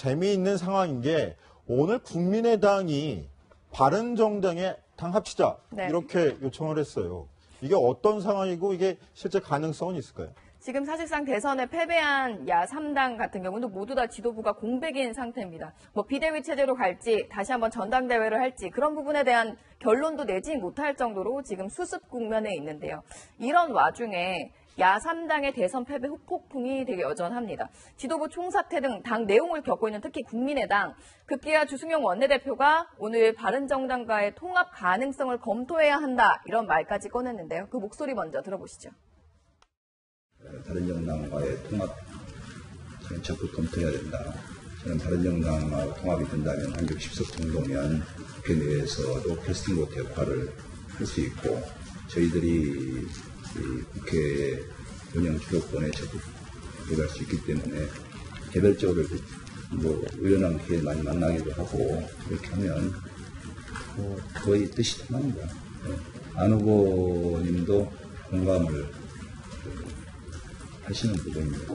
재미있는 상황인 게 오늘 국민의당이 바른정당에 당 합치자 네. 이렇게 요청을 했어요. 이게 어떤 상황이고 이게 실제 가능성은 있을까요? 지금 사실상 대선에 패배한 야3당 같은 경우도 모두 다 지도부가 공백인 상태입니다. 뭐 비대위 체제로 갈지 다시 한번 전당대회를 할지 그런 부분에 대한 결론도 내지 못할 정도로 지금 수습 국면에 있는데요. 이런 와중에 야3당의 대선 패배 후폭풍이 되게 여전합니다. 지도부 총사퇴 등 당 내용을 겪고 있는 특히 국민의당, 급기야 주승용 원내대표가 오늘 바른정당과의 통합 가능성을 검토해야 한다 이런 말까지 꺼냈는데요. 그 목소리 먼저 들어보시죠. 바른정당과의 통합 적극 검토해야 된다. 저는 바른정당하고 통합이 된다면 한 60석 정도면 국회 내에서도 캐스팅 보트 역할을 할 수 있고 저희들이 국회 운영 주도권에 적극 들어갈 수 있기 때문에 개별적으로 의원님께 많이 만나기도 하고 그렇게 하면 거의 뜻이 통합니다. 안 후보님도 공감을 하시는 부분입니다.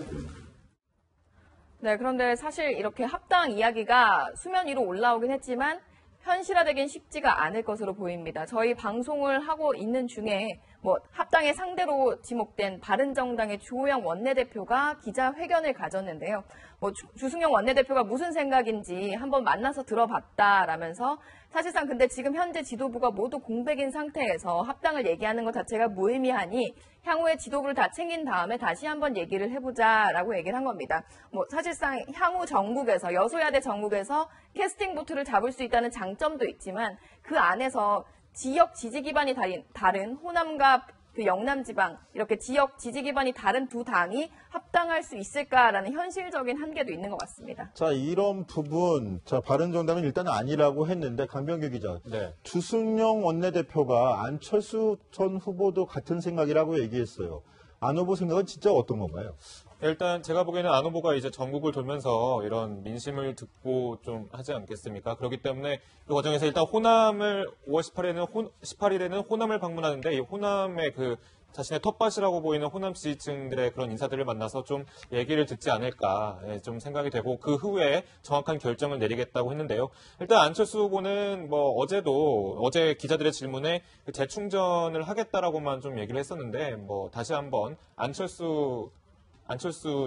네, 그런데 사실 이렇게 합당 이야기가 수면 위로 올라오긴 했지만 현실화되긴 쉽지가 않을 것으로 보입니다. 저희 방송을 하고 있는 중에 합당의 상대로 지목된 바른정당의 주호영 원내대표가 기자회견을 가졌는데요. 주승용 원내대표가 무슨 생각인지 한번 만나서 들어봤다라면서 사실상 근데 지금 현재 지도부가 모두 공백인 상태에서 합당을 얘기하는 것 자체가 무의미하니 향후에 지도부를 다 챙긴 다음에 다시 한번 얘기를 해보자라고 얘기를 한 겁니다. 사실상 향후 정국에서 여소야대 정국에서 캐스팅 보트를 잡을 수 있다는 장점도 있지만 그 안에서 지역 지지 기반이 다른 호남과 그 영남 지방 이렇게 지역 지지 기반이 다른 두 당이 합당할 수 있을까라는 현실적인 한계도 있는 것 같습니다. 자, 이런 부분, 바른정당은 일단 아니라고 했는데 강병규 기자, 네. 주승용 원내대표가 안철수 전 후보도 같은 생각이라고 얘기했어요. 안 후보 생각은 진짜 어떤 건가요? 일단 제가 보기에는 안 후보가 이제 전국을 돌면서 이런 민심을 듣고 좀 하지 않겠습니까? 그렇기 때문에 그 과정에서 일단 호남을 5월 18일에는 호남을 방문하는데 이 호남의 그 자신의 텃밭이라고 보이는 호남 지지층들의 그런 인사들을 만나서 좀 얘기를 듣지 않을까 좀 생각이 되고 그 후에 정확한 결정을 내리겠다고 했는데요. 일단 안철수 후보는 어제 기자들의 질문에 재충전을 하겠다라고만 좀 얘기를 했었는데 다시 한번 안철수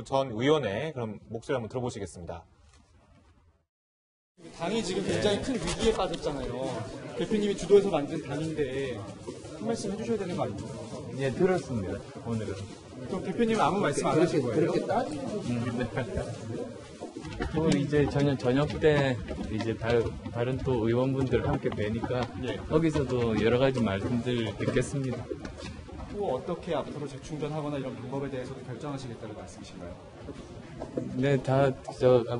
전 의원의 그런 목소리 한번 들어보시겠습니다. 당이 지금 굉장히 큰 위기에 빠졌잖아요. 대표님이 주도해서 만든 당인데 한 말씀 해주셔야 되는 거 아닙니까? 예, 들었습니다. 오늘은. 그럼 대표님은 아무 말씀 안 하신 거예요? 그렇게 따지고. 이제 저녁 때 이제 다른 또 의원분들 함께 뵈니까 거기서도 여러 가지 말씀들 듣겠습니다. 또 어떻게 앞으로 재충전하거나 이런 방법에 대해서도 결정하시겠다는 말씀이신가요? 네,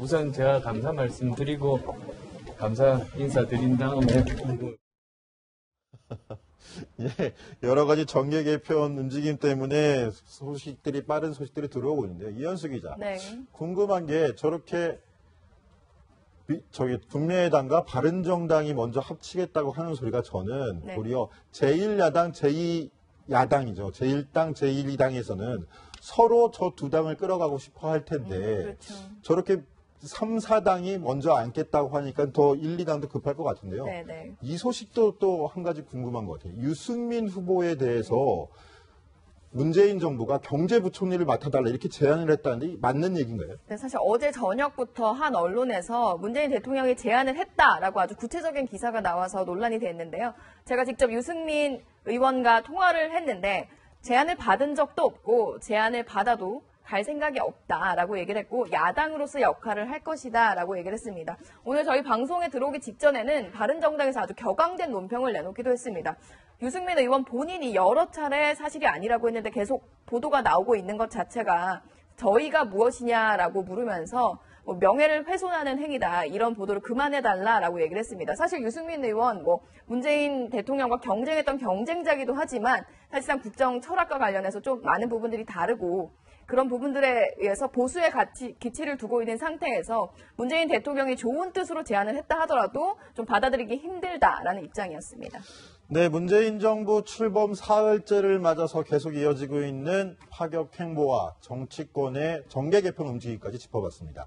우선 제가 감사 말씀드리고 감사 인사드린 다음에 예, 여러 가지 정계 개편 움직임 때문에 빠른 소식들이 들어오고 있는데요. 이현수 기자, 네. 궁금한 게 저렇게 국민의당과 바른정당이 먼저 합치겠다고 하는 소리가 저는 도리어 제1야당, 제2야당이죠. 제1당, 제1당에서는 서로 저 두 당을 끌어가고 싶어 할 텐데 그렇죠. 저렇게 3, 4당이 먼저 앉겠다고 하니까 더 1, 2당도 급할 것 같은데요. 네네. 이 소식도 또 한 가지 궁금한 것 같아요. 유승민 후보에 대해서 문재인 정부가 경제부총리를 맡아달라 이렇게 제안을 했다는데 맞는 얘기인가요? 네, 사실 어제 저녁부터 한 언론에서 문재인 대통령이 제안을 했다라고 아주 구체적인 기사가 나와서 논란이 됐는데요. 제가 직접 유승민 의원과 통화를 했는데 제안을 받은 적도 없고 제안을 받아도 갈 생각이 없다라고 얘기를 했고 야당으로서 역할을 할 것이다라고 얘기를 했습니다. 오늘 저희 방송에 들어오기 직전에는 바른정당에서 아주 격앙된 논평을 내놓기도 했습니다. 유승민 의원 본인이 여러 차례 사실이 아니라고 했는데 계속 보도가 나오고 있는 것 자체가 저희가 무엇이냐라고 물으면서 명예를 훼손하는 행위다. 이런 보도를 그만해달라라고 얘기를 했습니다. 사실 유승민 의원 문재인 대통령과 경쟁했던 경쟁자기도 하지만 사실상 국정 철학과 관련해서 좀 많은 부분들이 다르고 그런 부분들에 의해서 보수의 기치를 두고 있는 상태에서 문재인 대통령이 좋은 뜻으로 제안을 했다 하더라도 좀 받아들이기 힘들다라는 입장이었습니다. 네, 문재인 정부 출범 사흘째를 맞아서 계속 이어지고 있는 파격 행보와 정치권의 정계 개편 움직임까지 짚어봤습니다.